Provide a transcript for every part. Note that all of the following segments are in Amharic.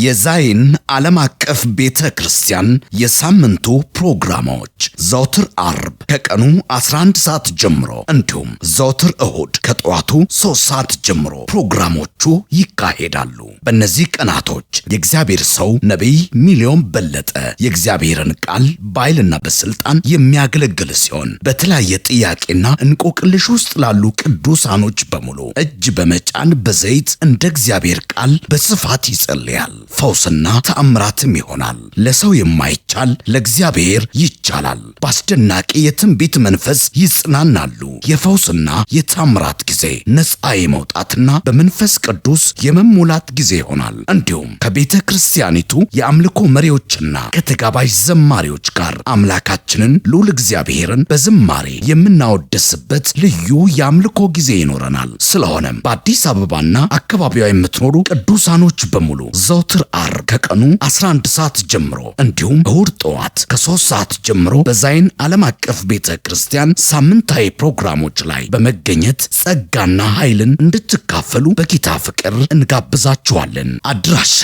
የዛይን ዓለም አቀፍ ቤተ ክርስቲያን የሳምንቱ ፕሮግራሞች ዘወትር አርብ ከቀኑ 11 ሰዓት ጀምሮ እንዲሁም ዘወትር እሁድ ከጠዋቱ 3 ሰዓት ጀምሮ ፕሮግራሞቹ ይካሄዳሉ። በእነዚህ ቀናቶች የእግዚአብሔር ሰው ነቢይ ሚሊዮን በለጠ የእግዚአብሔርን ቃል በኃይልና በስልጣን የሚያገለግል ሲሆን በተለያየ ጥያቄና እንቆቅልሽ ውስጥ ላሉ ቅዱሳኖች በሙሉ እጅ በመጫን በዘይት እንደ እግዚአብሔር ቃል በስፋት ይጸልያል። ፈውስና ተአምራትም ይሆናል። ለሰው የማይቻል ለእግዚአብሔር ይቻላል። በአስደናቂ የትንቢት መንፈስ ይጽናናሉ። የፈውስና የተአምራት ጊዜ፣ ነፃ የመውጣትና በመንፈስ ቅዱስ የመሙላት ጊዜ ይሆናል። እንዲሁም ከቤተ ክርስቲያኒቱ የአምልኮ መሪዎችና ከተጋባዥ ዘማሪዎች ጋር አምላካችንን ልዑል እግዚአብሔርን በዝማሬ የምናወደስበት ልዩ የአምልኮ ጊዜ ይኖረናል። ስለሆነም በአዲስ አበባና አካባቢዋ የምትኖሩ ቅዱሳኖች በሙሉ ዘወትር አርብ ከቀኑ 11 ሰዓት ጀምሮ እንዲሁም እሁድ ጠዋት ከ3 ሰዓት ጀምሮ በዛይን ዓለም አቀፍ ቤተ ክርስቲያን ሳምንታዊ ፕሮግራሞች ላይ በመገኘት ጸጋና ኃይልን እንድትካፈሉ በጌታ ፍቅር እንጋብዛችኋለን። አድራሻ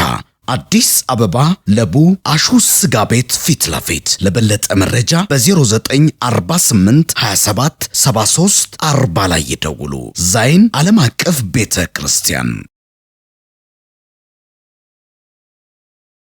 አዲስ አበባ ለቡ አሹስ ስጋ ቤት ፊት ለፊት። ለበለጠ መረጃ በ0948 27 73 40 ላይ ይደውሉ። ዛይን ዓለም አቀፍ ቤተ ክርስቲያን